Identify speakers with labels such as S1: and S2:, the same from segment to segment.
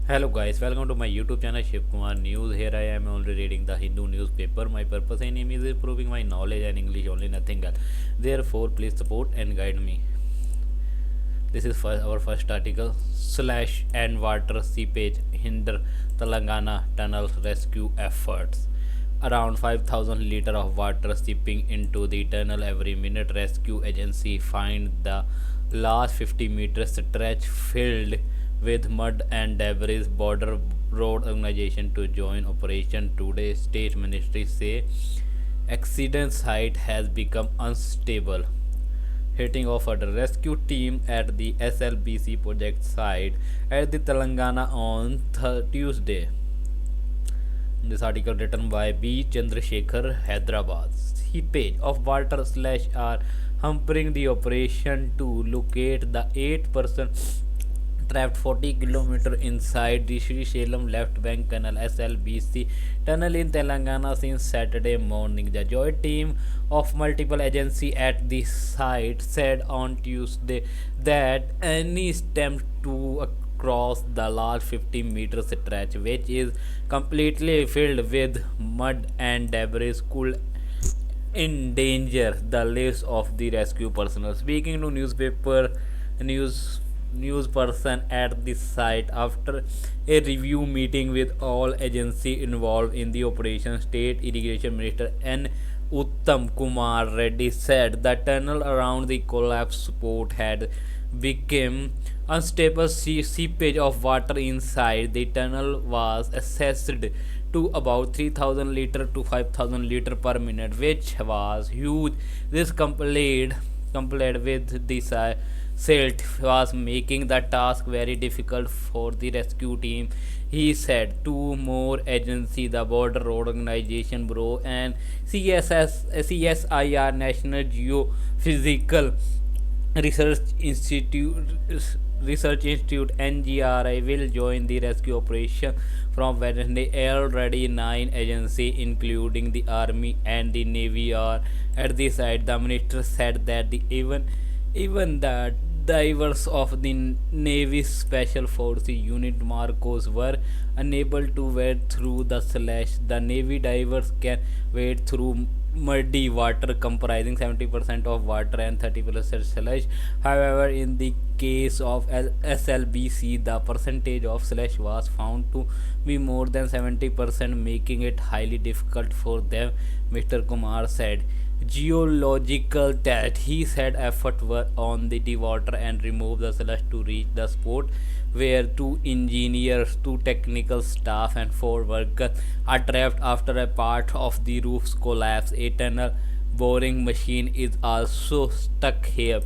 S1: Hello guys, welcome to my YouTube channel Shiv Kumar News. Here I am only reading the Hindu newspaper. My purpose and aim is improving my knowledge and English only, nothing else. Therefore, please support and guide me. This is our first article. Slash and water seepage hinder Telangana tunnel rescue efforts. Around 5,000 liters of water seeping into the tunnel every minute. Rescue agency find the last 50 meters stretch filled with mud and debris. Border road organization to join operation today. State ministry say accident site has become unstable. Hitting off a rescue team at the SLBC project site at the Telangana on Tuesday. This article written by B. Chandrasekhar, Hyderabad. Seepage of water slash are hampering the operation to locate the 8-person trapped 40 km inside the Sri Srisalam Left Bank Canal SLBC tunnel in Telangana since Saturday morning. The joint team of multiple agencies at the site said on Tuesday that any attempt to cross the large 50 meter stretch, which is completely filled with mud and debris, could endanger the lives of the rescue personnel. Speaking to news news person at the site after a review meeting with all agencies involved in the operation, State Irrigation Minister N. Uttam Kumar Reddy said the tunnel around the collapsed spot had become unstable. Seepage of water inside the tunnel was assessed to about 3,000 liter to 5,000 liter per minute, which was huge. This complied with the silt was making the task very difficult for the rescue team. He said two more agencies, the Border Road Organization Bureau and CSIR National Geophysical Research Institute NGRI will join the rescue operation from Wednesday. Already 9 agencies, including the Army and the Navy, are at the site. The minister said that even the divers of the Navy Special Forces Unit Marcos were unable to wade through the slush. The Navy divers can wade through muddy water comprising 70% of water and 30% slush. However, in the case of SLBC, the percentage of slush was found to be more than 70%, making it highly difficult for them, Mr. Kumar said. Geological test, he said, effort were on the water and remove the slush to reach the spot where two engineers, two technical staff, and four workers are trapped after a part of the roof collapse. A tunnel boring machine is also stuck here.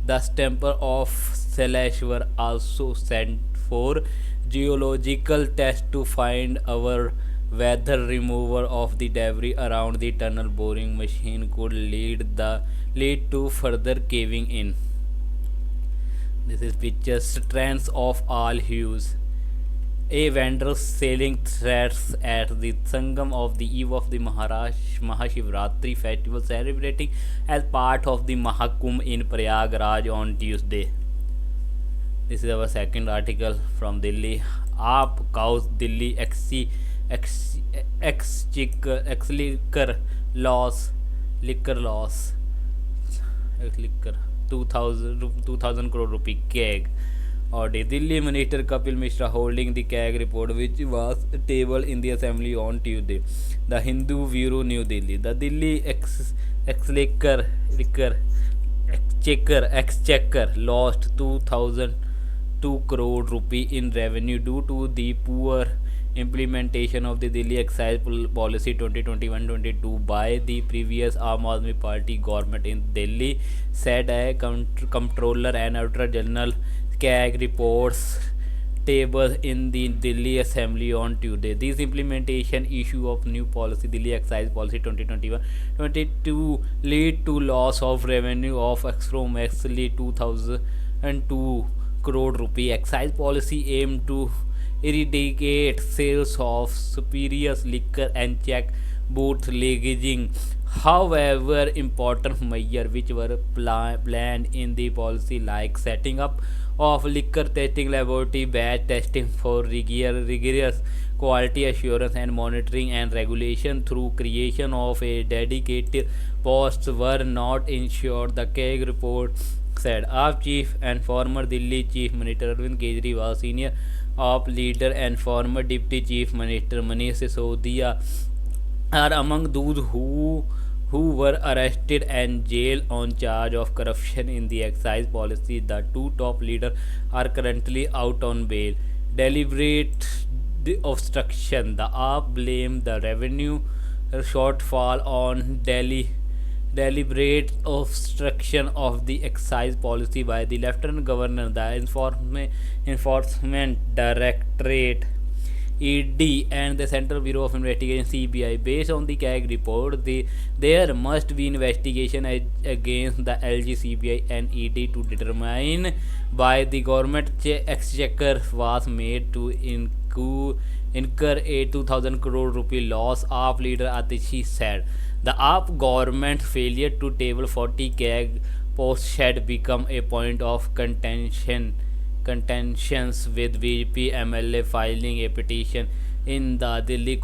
S1: The sample of slush were also sent for geological test to find our whether removal of the debris around the tunnel boring machine could lead to further caving in. This is pictures strands of all hues. A vendor selling threads at the Sangam of the eve of the Mahashivratri festival, celebrating as part of the Mahakumbh in Prayagraj on Tuesday. This is our second article from Delhi. Aap cows Delhi ex liquor loss liquor 2000 crore rupee keg. Or Delhi Minister Kapil Mishra holding the keg report, which was tabled in the assembly on Tuesday. The Hindu Bureau, New Delhi. The Delhi liquor exchequer lost 2002 crore rupee in revenue due to the poor implementation of the Delhi Excise Policy 2021-22 by the previous Aam Aadmi Party government in Delhi, said a comptroller and auditor general. CAG reports table in the Delhi Assembly on Tuesday. This implementation issue of new policy, Delhi Excise Policy 2021-22, lead to loss of revenue of approximately 2002 crore rupee. Excise policy aim to eradicate sales of spurious liquor and check bootlegging. However, important measures which were planned in the policy, like setting up of liquor testing laboratory, batch testing for rigorous quality assurance and monitoring and regulation through creation of a dedicated post, were not ensured. The KEG report said. AAP chief and former Delhi Chief Minister Arvind Kejriwal, senior AAP leader and former Deputy Chief Minister Manish Sisodia are among those who were arrested and jailed on charge of corruption in the excise policy. The two top leaders are currently out on bail. Deliberate obstruction. The AAP blamed the revenue shortfall on Delhi deliberate obstruction of the excise policy by the Lieutenant Governor, the Enforcement Directorate ED, and the Central Bureau of Investigation (CBI). Based on the CAG report, there must be investigation against the LG, CBI, and ED to determine why the government exchequer was made to incur a 2,000 crore rupee loss. AAP leader Atishi said. The AAP government's failure to table 40 CAG posts had become a point of contentions, with BJP MLA filing a petition in the Delhi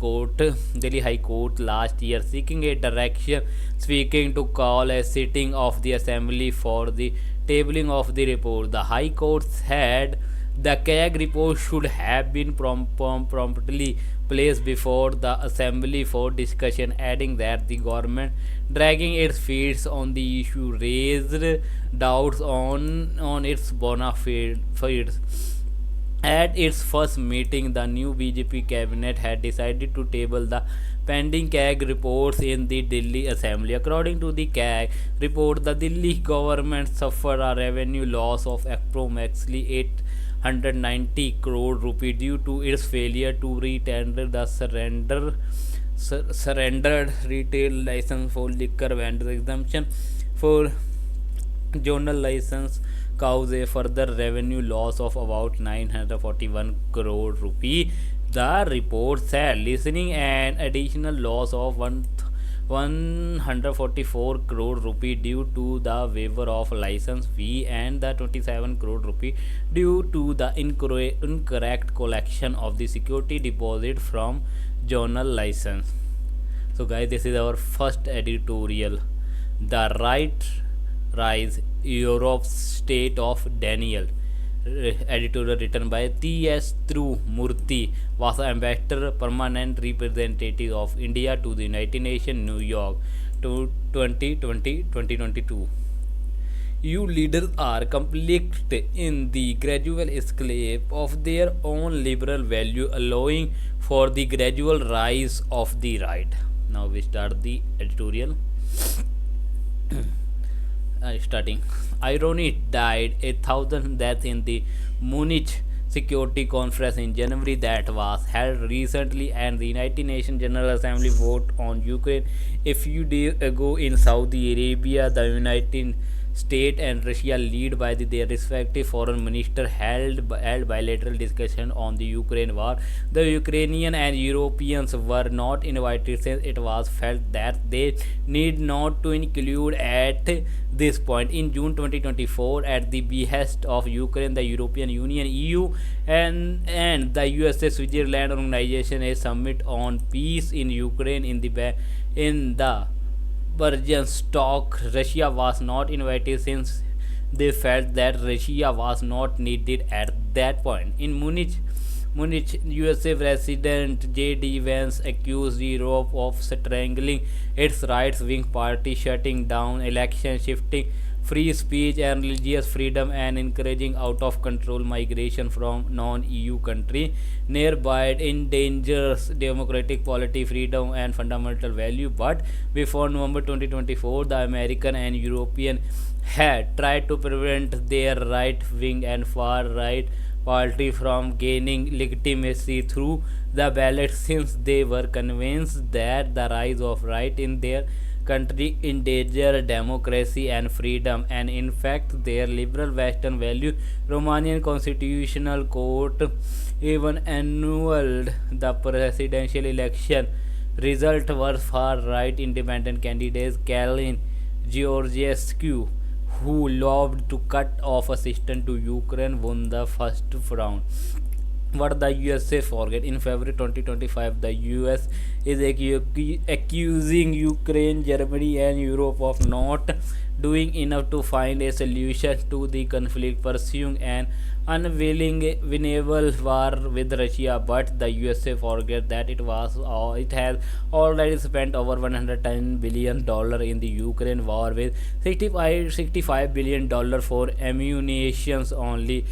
S1: High Court last year seeking a direction speaking to call a sitting of the assembly for the tabling of the report. The High Court said the CAG report should have been promptly placed before the assembly for discussion, adding that the government dragging its feet on the issue raised doubts on its bona fides. At its first meeting, the new BJP cabinet had decided to table the pending CAG reports in the Delhi Assembly. According to the CAG report, the Delhi government suffered a revenue loss of approximately 890 crore rupee due to its failure to retender the surrendered retail license for liquor vendor exemption for zonal license cause a further revenue loss of about 941 crore rupee. The report said listening an additional loss of 144 crore rupee due to the waiver of license fee and the 27 crore rupee due to the incorrect collection of the security deposit from zonal license. So guys, this is our first editorial. The right rise Europe's state of Daniel. Editorial written by T.S. Murthy, was ambassador permanent representative of India to the United Nations, New York, to 2020-2022. EU leaders are complicit in the gradual escape of their own liberal value, allowing for the gradual rise of the right. Now we start the editorial. Starting. Irony died 1,000 deaths in the Munich Security Conference in January that was held recently, and the United Nations General Assembly vote on Ukraine a few days ago. In Saudi Arabia, the United States and Russia, led by their respective foreign ministers, held bilateral discussion on the Ukraine war. The Ukrainian and Europeans were not invited since it was felt that they need not to include at this point. In June 2024, at the behest of Ukraine, the European Union (EU) and the USA Switzerland Organization, a summit on peace in Ukraine in the Bergenstock, Russia was not invited since they felt that Russia was not needed at that point. In Munich, USA President J.D. Vance accused Europe of strangling its right-wing party, shutting down elections, shifting free speech and religious freedom, and encouraging out-of-control migration from non-EU countries nearby, endangers democratic polity, freedom, and fundamental value. But before November 2024, the American and European had tried to prevent their right-wing and far-right party from gaining legitimacy through the ballot, since they were convinced that the rise of right in their country endangered democracy and freedom, and in fact their liberal western value. Romanian Constitutional Court even annulled the presidential election Result were far-right independent candidates Kalin Georgescu, who lobbied to cut off assistance to Ukraine, won the first round. What the USA forget? In February 2025, the US is accusing Ukraine, Germany, and Europe of not doing enough to find a solution to the conflict, pursuing an unwilling winnable war with Russia. But the USA forget that it has already spent over $110 billion in the Ukraine war, with $65 billion for ammunition only,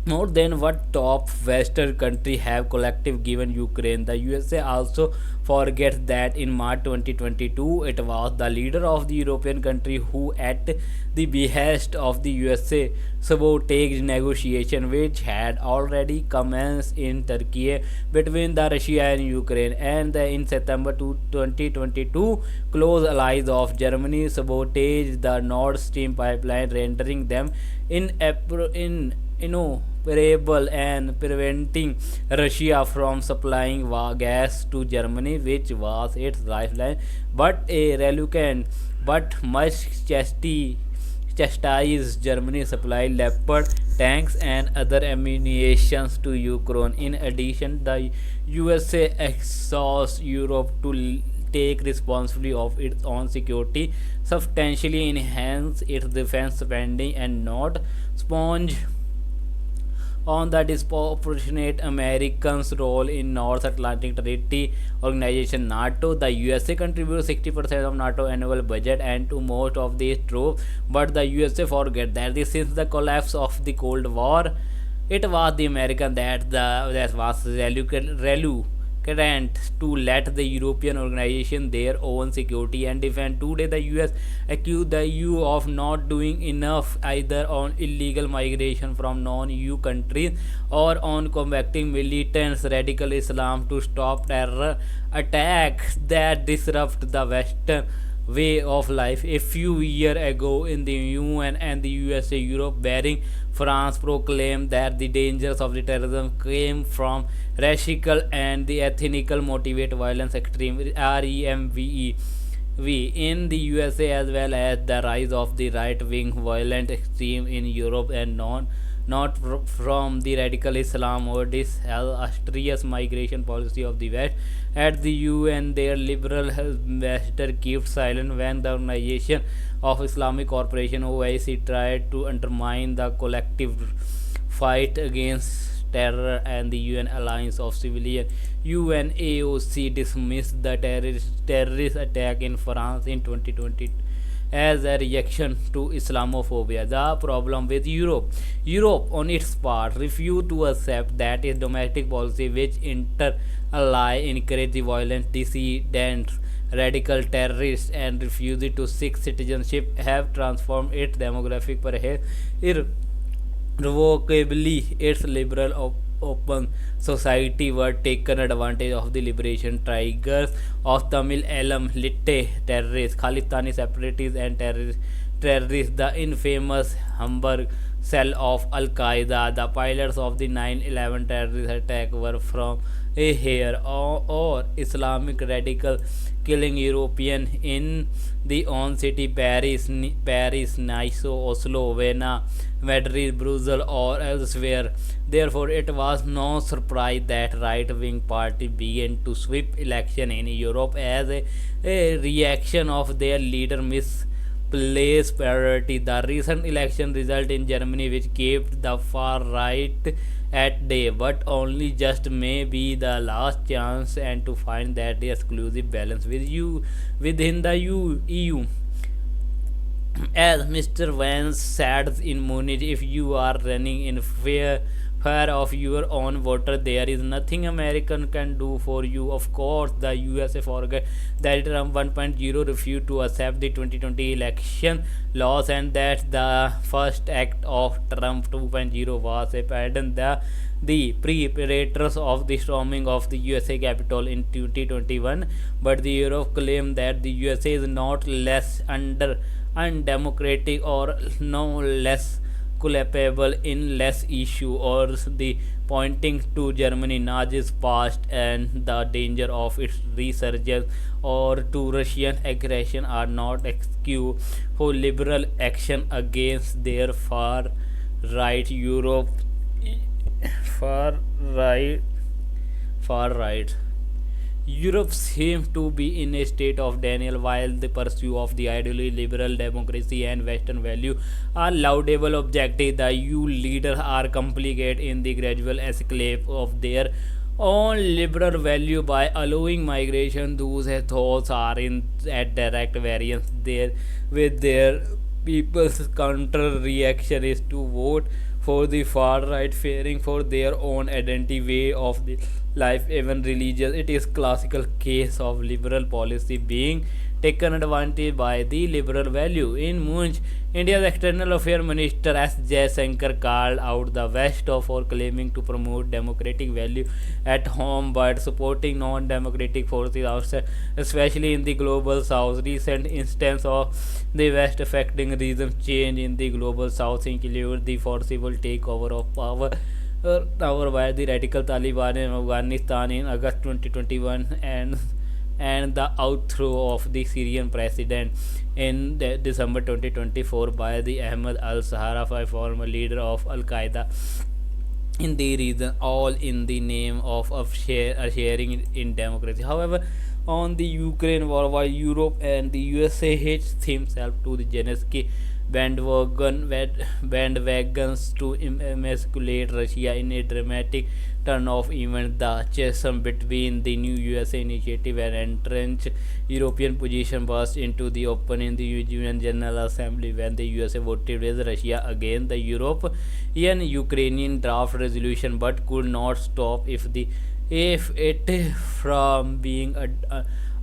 S1: more than what top Western countries have collectively given Ukraine. The USA also forgets that in March 2022, it was the leader of the European country who, at the behest of the USA, sabotaged negotiations which had already commenced in Turkey between the Russia and Ukraine. And in September 2022, close allies of Germany sabotaged the Nord Stream pipeline, rendering them inoperable and preventing Russia from supplying gas to Germany, which was its lifeline. But a reluctant but much chastised Germany supplied Leopard tanks and other ammunition to Ukraine. In addition, the USA exhausts Europe to take responsibility of its own security, substantially enhance its defense spending, and not sponge on the disproportionate Americans' role in North Atlantic Treaty Organization NATO. The USA contributes 60% of NATO annual budget and to most of these troops, but the USA forget that since the collapse of the Cold War, it was the American that was reluctant to let the European organization their own security and defense. Today, the US accused the EU of not doing enough either on illegal migration from non-EU countries or on combating militant radical Islam to stop terror attacks that disrupt the Western way of life. A few years ago, in the UN and the USA, Europe, bearing France proclaimed that the dangers of the terrorism came from racial and the ethnical motivated violence extreme REMVE in the USA, as well as the rise of the right wing violent extreme in Europe, and not from the radical Islam or this disastrous migration policy of the West. At the UN, their liberal ambassador kept silent when the Organization of Islamic Cooperation (OIC) tried to undermine the collective fight against terror, and the UN Alliance of Civilian UNAOC dismissed the terrorist attack in France in 2020 as a reaction to Islamophobia. The problem with Europe, on its part, refused to accept that its domestic policy, which ally encourage the violent dissidents, radical terrorists, and refused to seek citizenship, have transformed its demographic perhaps irrevocably. Its liberal open society were taken advantage of the liberation triggers of Tamil Elam Litte terrorists, Khalistani separatists, and terrorists, the infamous Hamburg cell of Al Qaeda. The pilots of the 9/11 terrorist attack were from a here or Islamic radical, killing European in the own city Paris, Nice, Oslo, Vienna, Madrid, Brussels, or elsewhere. Therefore, it was no surprise that right-wing party began to sweep election in Europe as a reaction of their leader misplaced priority. The recent election result in Germany, which kept the far right at day, but only just may be the last chance and to find that the exclusive balance within the EU. As Mr. Vance said in Munich, if you are running in fear of your own voter, there is nothing American can do for you. Of course, the USA forget that Trump 1.0 refused to accept the 2020 election laws, and that the first act of Trump 2.0 was a pardon the preparators of the storming of the USA Capitol in 2021. But the Europe claimed that the USA is not less undemocratic or no less culpable in less issue, or the pointing to Germany Nazi's past and the danger of its resurgence, or to Russian aggression are not excuse for liberal action against their right Europe far right far right. Europe seems to be in a state of denial while the pursuit of the ideally liberal democracy and Western value are laudable objectives. The EU leaders are complicit in the gradual escape of their own liberal value by allowing migration. Those thoughts are in at direct variance there with their people's counter reaction is to vote for the far right, fearing for their own identity, way of the life, even religious. It is classical case of liberal policy being taken advantage by the liberal value. In Munich, India's External Affairs Minister S. Jaishankar called out the West for claiming to promote democratic value at home but supporting non-democratic forces outside, especially in the global south. Recent instance of the West affecting regime change in the global south include the forcible takeover of power by the radical Taliban in Afghanistan in August 2021, and the overthrow of the Syrian president in December 2024 by the Ahmed al-Sahrawi, former leader of Al-Qaeda in the region, all in the name of sharing in democracy. However, on the Ukraine war, while Europe and the USA hitched themselves to the Zelensky bandwagons to emasculate Russia in a dramatic turn of events. The chasm between the new USA initiative and entrenched European position burst into the open in the UN General Assembly when the USA voted with Russia against the European Ukrainian draft resolution, but could not stop if it from being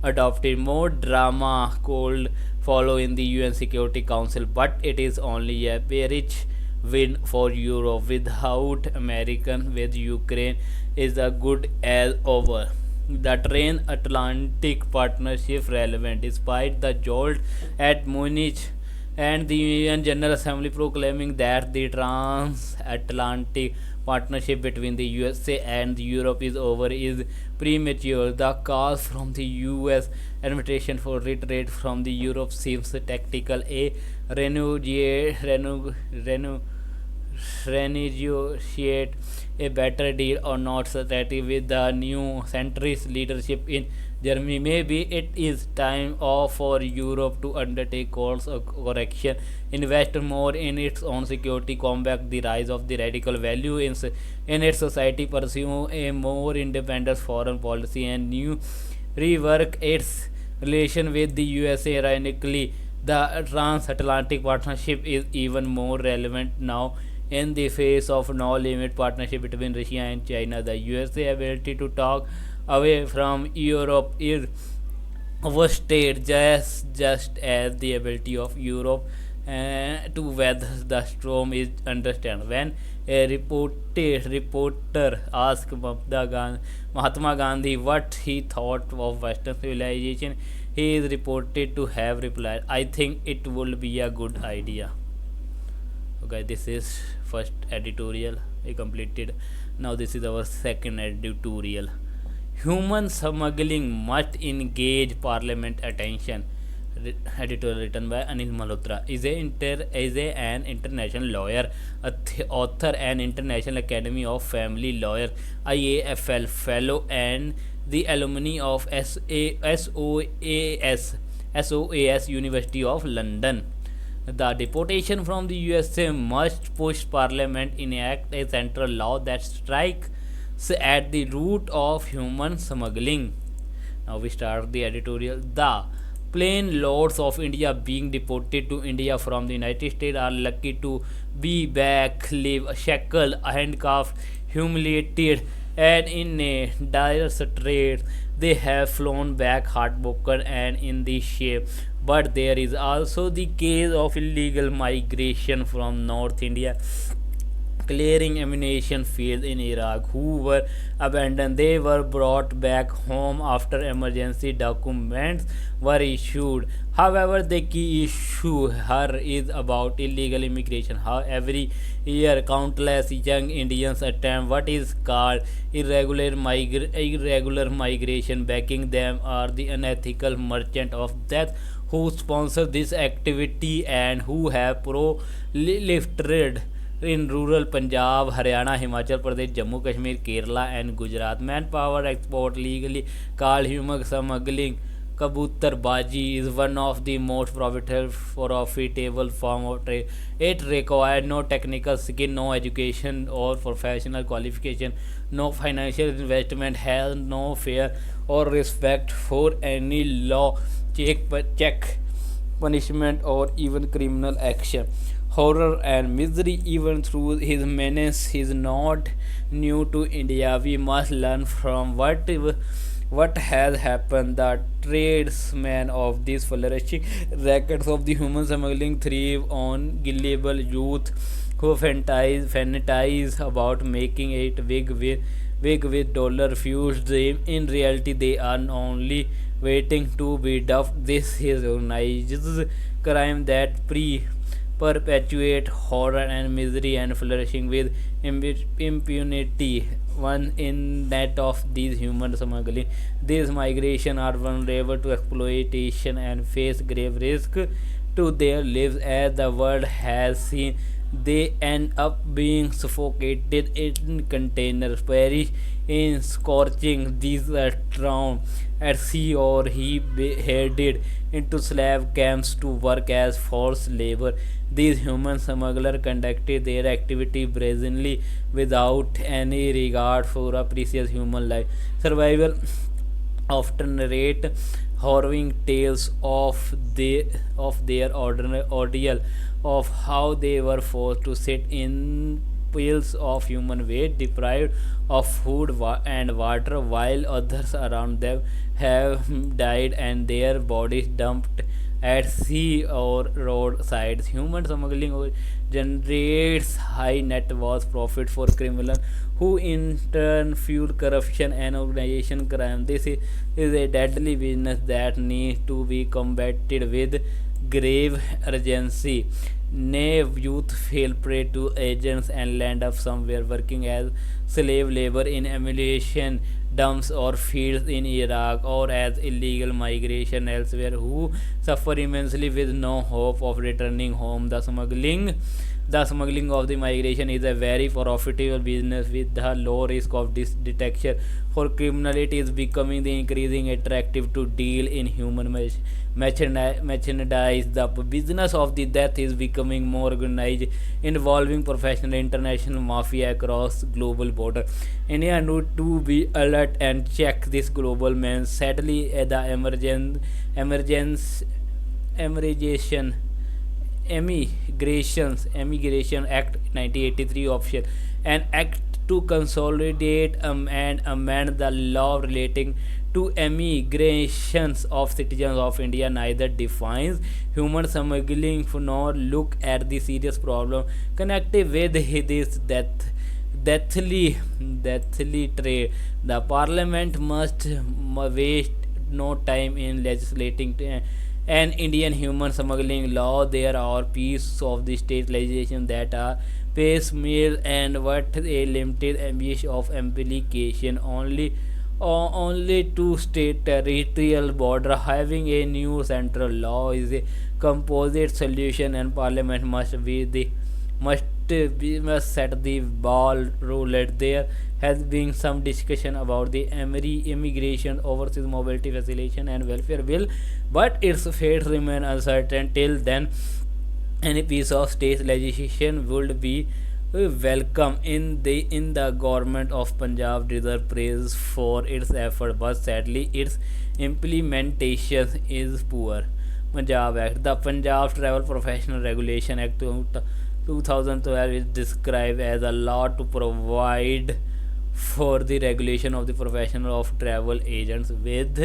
S1: adopted. More drama could follow in the UN Security Council, but it is only a Pyrrhic win for Europe. Without American, with Ukraine is a good as over. The Transatlantic Partnership relevant despite the jolt at Munich and the UN General Assembly proclaiming that the transatlantic partnership between the USA and Europe is over is premature. The calls from the US administration for retreat from the Europe seems tactical. A renegotiate a better deal or not strategy with the new centrist leadership in Germany. Maybe it is time for Europe to undertake course of correction, invest more in its own security, combat the rise of the radical value in its society, pursue a more independent foreign policy, and new rework its relation with the USA. Ironically, the transatlantic partnership is even more relevant now in the face of no-limit partnership between Russia and China. The USA ability to talk away from Europe is overstated just as the ability of Europe to weather the storm is understand. When a reporter asked Mahatma Gandhi what he thought of Western civilization, he is reported to have replied, "I think it would be a good idea." Okay, this is first editorial I completed. Now this is our second editorial. Human smuggling must engage parliament attention. Editorial written by Anil Malhotra. Is an international lawyer, author, and International Academy of Family Lawyer (IAFL) fellow, and the alumni of SOAS University of London. The deportation from the USA must push Parliament enact a central law that strikes at the root of human smuggling. Now we start the editorial. The plain lords of India being deported to India from the United States are lucky to be back, live shackled, handcuffed, humiliated, and in a dire straits. They have flown back heartbroken and in the shape. But there is also the case of illegal migration from North India, clearing ammunition fields in Iraq, who were abandoned. They were brought back home after emergency documents were issued. However, the key issue here is about illegal immigration. How every year countless young Indians attempt what is called irregular migration. Backing them are the unethical merchant of death who sponsor this activity and who have proliferated in rural Punjab, Haryana, Himachal Pradesh, Jammu Kashmir, Kerala, and Gujarat. Manpower export legally called human smuggling. Kabutarbaji is one of the most profitable form of trade. It requires no technical skill, no education or professional qualification, no financial investment, has no fear or respect for any law, check, punishment, or even criminal action. Horror and misery, even through his menace, is not new to India. We must learn from what has happened. The tradesmen of these flourishing records of the human smuggling thrive on gullible youth who fantasize about making it big with dollar fuels dream. In reality, they are only waiting to be dumped. This is organized crime that perpetuate horror and misery and flourishing with impunity. One in that of these human smuggling, these migration are vulnerable to exploitation and face grave risk to their lives. As the world has seen, they end up being suffocated in containers, perish in scorching these drowned at sea, or headed into slave camps to work as forced labor. These human smugglers conducted their activity brazenly without any regard for a precious human life. Survival often narrate harrowing tales of their ordeal, of how they were forced to sit in piles of human weight, deprived of food and water, while others around them have died and their bodies dumped at sea or roadsides. Human smuggling generates high net worth profit for criminals who in turn fuel corruption and organization crime. This is a deadly business that needs to be combated with grave urgency. Nay, youth fell prey to agents and land up somewhere working as slave labor in emulation dumps or fields in Iraq, or as illegal migration elsewhere, who suffer immensely with no hope of returning home. The smuggling of the migration is a very profitable business with the low risk of detection. For criminal, it is becoming the increasing attractive to deal in human merchandise. The business of the death is becoming more organized, involving professional international mafia across global border. India need to be alert and check this global man. Sadly, the emergence emergation Immigration Act 1983 option, an act to consolidate and amend the law relating to emigrations of citizens of India, neither defines human smuggling nor look at the serious problem connected with this deathly trade. The Parliament must waste no time in legislating an Indian human smuggling law. There are pieces of the state legislation that are piecemeal and what a limited ambition of application only to state territorial border. Having a new central law is a composite solution, and Parliament must set the ball rolling. There has been some discussion about the immigration, overseas mobility facilitation, and welfare bill, but its fate remains uncertain. Till then, any piece of state legislation would be welcome. In the government of Punjab deserves praise for its effort, but sadly its implementation is poor. Punjab Act. The Punjab Travel Professional Regulation Act 2012 is described as a law to provide for the regulation of the profession of travel agents with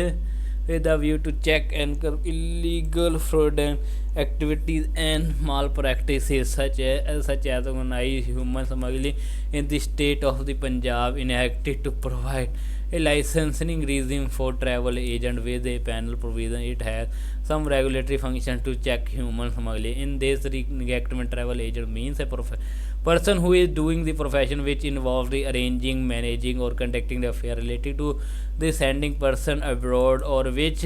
S1: a view to check and curb illegal fraudulent activities and malpractices such as organized human smuggling in the state of the Punjab, enacted to provide a licensing regime for travel agent with a panel provision. It has some regulatory function to check human smuggling. In this reenactment, travel agent means a person who is doing the profession which involves the arranging, managing, or conducting the affair related to the sending person abroad, or which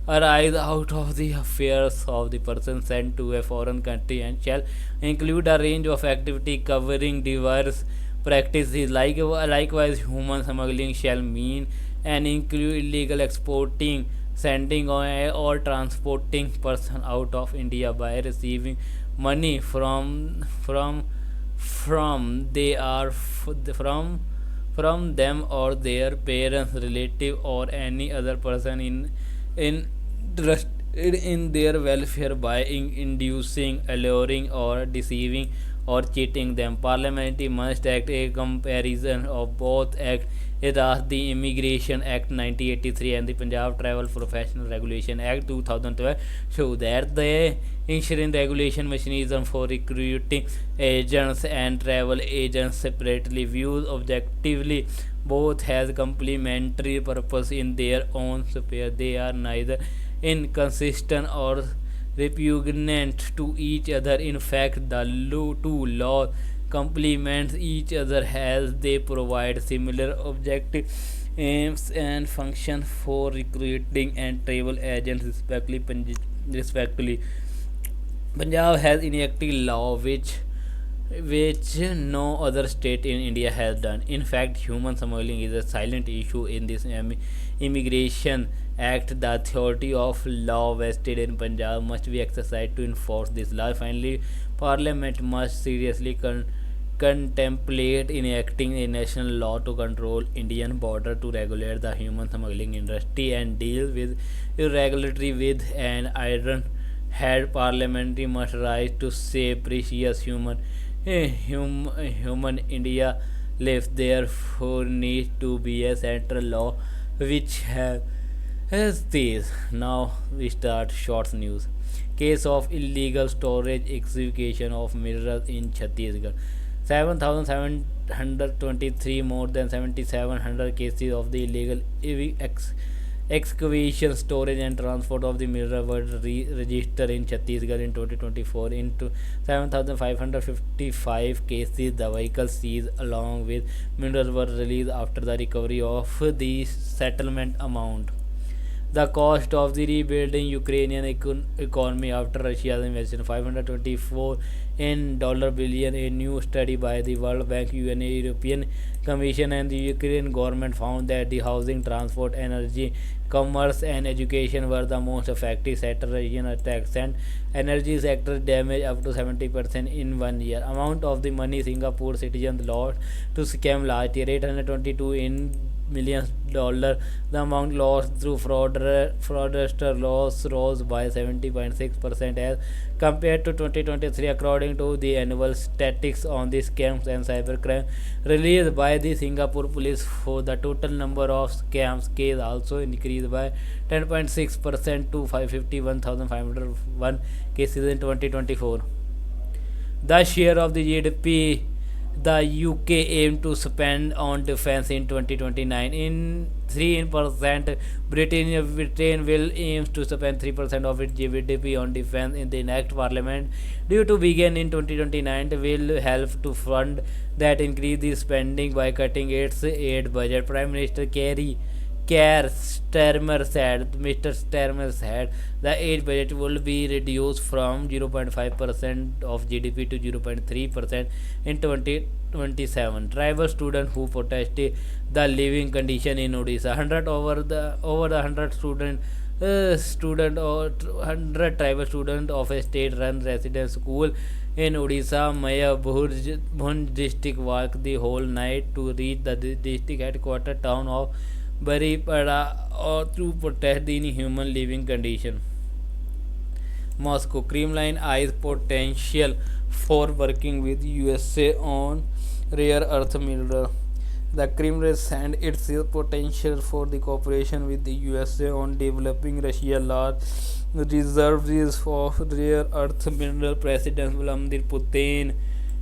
S1: arise out of the affairs of the person sent to a foreign country, and shall include a range of activity covering diverse practices. Likewise, human smuggling shall mean and include illegal exporting, sending, or transporting person out of India by receiving money from they are from them or their parents, relative, or any other person interested in their welfare by inducing, alluring, or deceiving or cheating them. Parliament must act a comparison of both acts. It as the Immigration Act 1983 and the Punjab Travel Professional Regulation Act 2012 show that the ensuring regulation mechanism for recruiting agents and travel agents separately views objectively both has complementary purpose in their own sphere. They are neither inconsistent or repugnant to each other. In fact, the two laws complement each other as they provide similar objective aims and function for recruiting and travel agents respectively. Punjab has enacted law which no other state in India has done. In fact, human smuggling is a silent issue in this Immigration Act. The authority of law vested in Punjab must be exercised to enforce this law. Finally, Parliament must seriously contemplate enacting a national law to control Indian border, to regulate the human smuggling industry and deal with irregularity with an iron hand. Parliament must rise to save precious human India lives. Therefore needs to be a central law which has these. Now we start short news. Case of illegal storage execution of minerals in Chhattisgarh. 7,723 more than 7,700 cases of the illegal excavation, storage, and transport of the mineral were registered in Chhattisgarh in 2024. Into 7,555 cases, the vehicles seized along with minerals were released after the recovery of the settlement amount. The cost of the rebuilding Ukrainian economy after Russia's invasion, 524 in dollar billion. A new study by the World Bank, UN, European Commission, and the Ukrainian government found that the housing, transport, energy, commerce, and education were the most affected sector. Region attacks and energy sector damage up to 70% in 1 year. Amount of the money Singapore citizens lost to scam last year, 822 in millions dollar. The amount lost through fraudster loss rose by 70.6% as compared to 2023, according to the annual statistics on the scams and cybercrime released by the Singapore police. For the total number of scams case also increased by 10.6% to 551,501 cases in 2024. The share of the GDP the UK aimed to spend on defense in 2029 in 3%. Britain will aim to spend 3% of its GDP on defense in the next parliament due to begin in 2029. Will help to fund that increase the spending by cutting its aid budget. Prime Minister Mr. Starmer said the aid budget will be reduced from 0.5% of GDP to 0.3% in 2027. Tribal students who protested the living condition in Odisha. 100 tribal students of a state-run residence school in Odisha, Maya Bhunj district, walked the whole night to reach the district headquarters town of Baripada to protest the inhuman living condition. Moscow, Kremlin eyes potential for working with USA on rare earth mineral. The Kremlin and its potential for the cooperation with the USA on developing Russia large reserves of rare earth mineral. President Vladimir Putin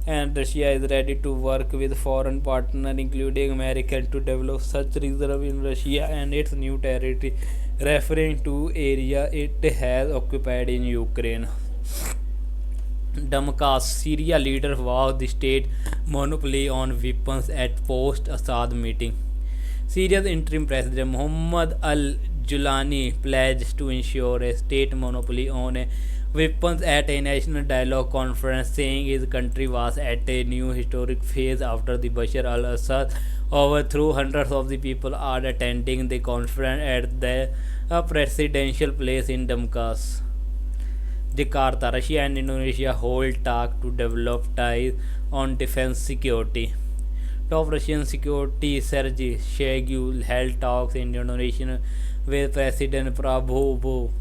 S1: and Russia is ready to work with foreign partners, including America, to develop such reserve in Russia and its new territory, referring to area it has occupied in Ukraine. Damascus, Syria leader vowed the state monopoly on weapons at post-Assad meeting. Syria's interim president Mohammad al-Julani pledged to ensure a state monopoly on weapons at a national dialogue conference, saying his country was at a new historic phase after the Bashar al-Assad overthrew. Hundreds of the people are attending the conference at the presidential place in Damascus. Jakarta, Russia and Indonesia hold talks to develop ties on defense security. Top Russian security Sergei Shoigu held talks in Indonesia with President Prabowo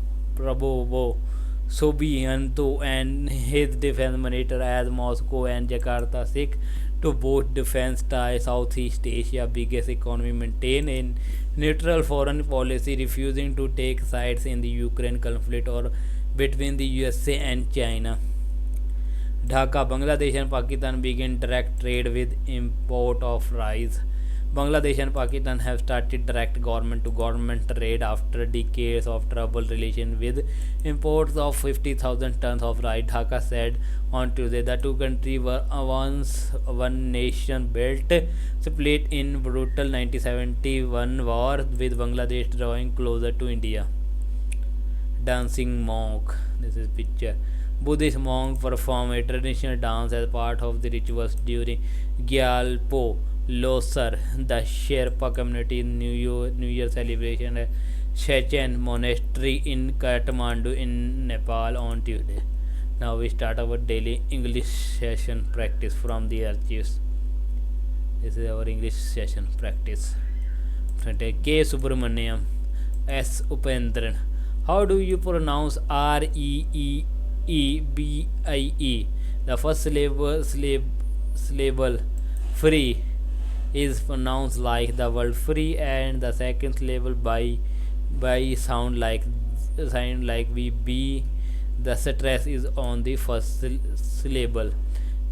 S1: Subianto and his defense minister as Moscow and Jakarta seek to boost defense ties. Southeast Asia biggest economy maintain a neutral foreign policy, refusing to take sides in the Ukraine conflict or between the USA and China. Dhaka, Bangladesh and Pakistan begin direct trade with import of rice. Bangladesh and Pakistan have started direct government to government trade after decades of troubled relations with imports of 50,000 tons of rice, Dhaka said on Tuesday. The two countries were once one nation, built split in brutal 1971 war, with Bangladesh drawing closer to India. Dancing monk. This is picture. Buddhist monks perform a traditional dance as part of the rituals during Gyalpo Losar, the Sherpa community New Year celebration at Shechen Monastery in Kathmandu in Nepal on Tuesday. Now we start our daily English session practice from the archives. This is our English session practice. K. Subramaniam, S. Upendran. How do you pronounce Reebie? The first syllable free is pronounced like the word free, and the second syllable by sound like we b. The stress is on the first syllable.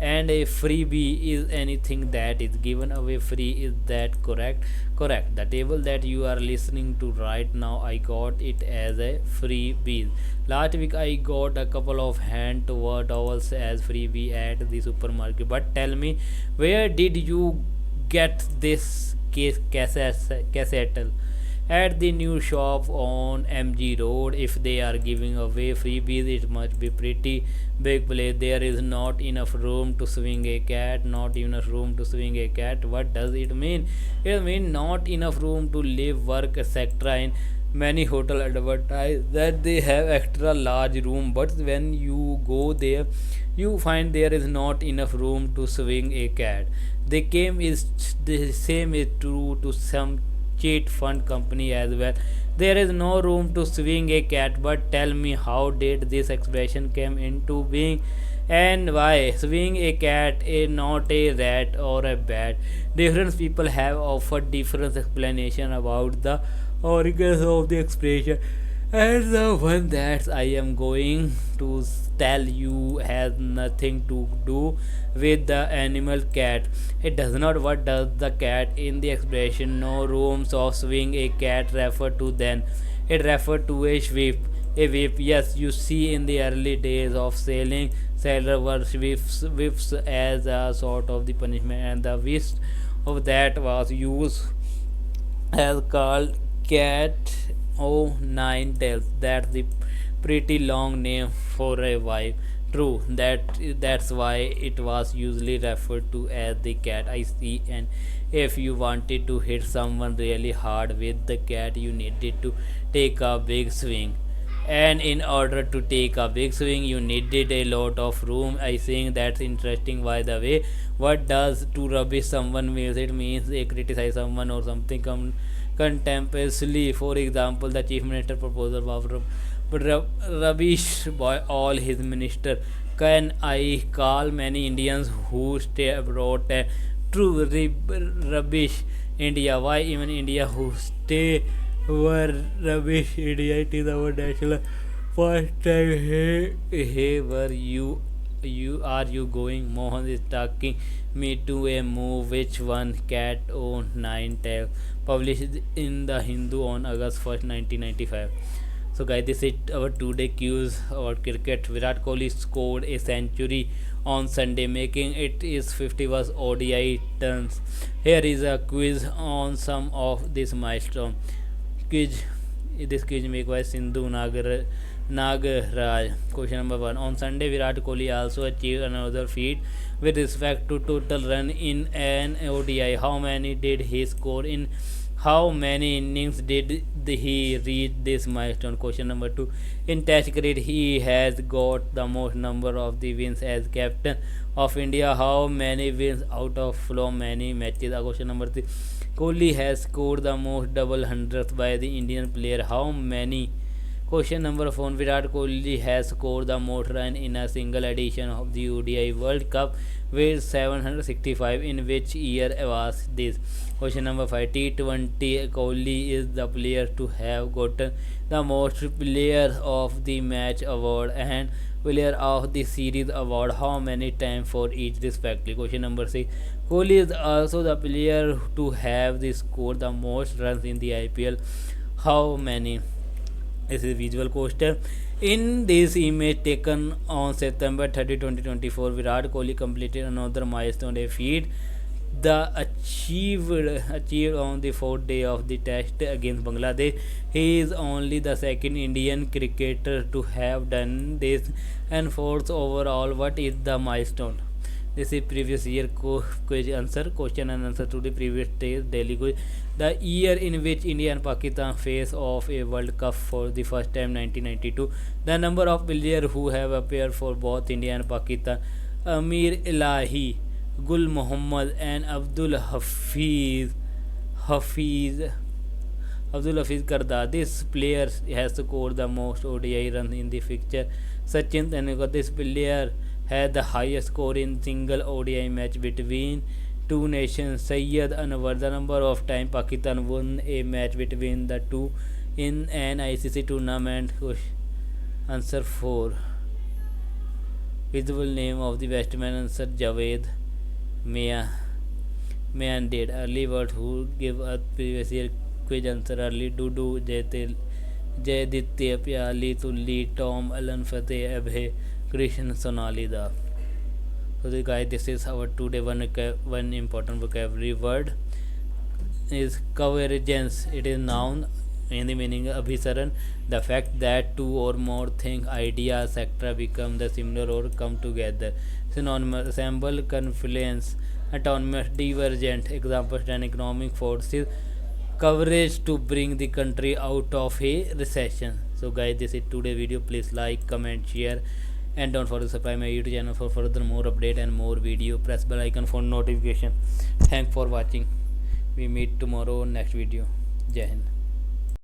S1: And a freebie is anything that is given away free. Is that correct? Correct. The table that you are listening to right now, I got it as a freebie. Last week I got a couple of hand towels as freebie at the supermarket. But tell me, where did you get this cassette? At the new shop on MG Road. If they are giving away freebies, it must be pretty big place. There is not enough room to swing a cat. Not enough room to swing a cat. What does it mean? It means not enough room to live, work, etc. In many hotel advertise that they have extra large room, but when you go there, you find there is not enough room to swing a cat. The same is true to some cheat fund company as well. There is no room to swing a cat. But tell me, how did this expression came into being, and why swing a cat is not a rat or a bat? Different people have offered different explanation about the origins of the expression, and the one that I am going to tell you has nothing to do with the animal cat. It does not. What does the cat in the expression no rooms of swing a cat refer to then? It referred to a whip. A whip, yes, you see, in the early days of sailing, sailors were whips as a sort of the punishment, and the whip of that was used as called cat o' nine tails. That's the pretty long name for a wife. True, that's why it was usually referred to as the cat. I see. And if you wanted to hit someone really hard with the cat, you needed to take a big swing. And in order to take a big swing, you needed a lot of room. I think that's interesting. By the way, what does to rubbish someone means? It means they criticize someone or something contemptuously. For example, the chief minister proposal was rubbish by all his minister. Can I call many Indians who stay abroad true rubbish India? Why even India who stay were rubbish India? It is our national first time. Hey, were you you going? Mohan is talking me to a move. Which one? Cat O Nine Tail. Published in the Hindu on August 1st, 1995. So guys, this is our today cues about cricket. Virat Kohli scored a century on Sunday, making it his 51st ODI turns. Here is a quiz on some of this milestone. Quiz. This quiz made by Sindhu Nagaraj. Question number 1. On Sunday, Virat Kohli also achieved another feat with respect to total run in an ODI. How many did he score in? How many innings did he reach this milestone? Question number 2. In Test cricket, he has got the most number of the wins as captain of India. How many wins out of many matches? Question number 3. Kohli has scored the most double hundreds by the Indian player. How many? Question number 4. Virat Kohli has scored the most run in a single edition of the ODI World Cup with 765. In which year was this? Question number 5. T20 Kohli is the player to have gotten the most player of the match award and player of the series award. How many times for each respectively? Question number 6. Kohli is also the player to have scored the most runs in the IPL. How many? This is visual question. In this image taken on September 30, 2024, Virat Kohli completed another milestone, a feat the achieved on the fourth day of the test against Bangladesh. He is only the second Indian cricketer to have done this and fourth overall. What is the milestone? This is previous year quiz answer. Question and answer to the previous day's daily quiz. The year in which India and Pakistan face off a World Cup for the first time, 1992. The number of players who have appeared for both India and Pakistan: Amir Elahi, Gul Muhammad, and Hafiz Karda. This player has scored the most ODI runs in the fixture. Sachin Tendulkar. This player had the highest score in single ODI match between two nations. Syed Anwar. The number of times Pakistan won a match between the two in an ICC tournament. Answer 4. Visible name of the batsman. Answer Javed Mian did. Early word who give us previous year quiz answer early. Dudu Jayaditya Pyali Tulli Tom Alan Fateh Abhay Krishna Sonali Da. So the guys, this is our today one important vocabulary word is convergence. It is noun in the meaning abhisaran, the fact that two or more things, ideas, etc. become the similar or come together. Synonymous symbol confluence, autonomous, divergent. Examples: an economic forces coverage to bring the country out of a recession. So guys, this is today video. Please like, comment, share, and don't forget to subscribe my YouTube channel for further more update and more video. Press bell icon for notification. Thanks for watching. We meet tomorrow next video. Jai Hind.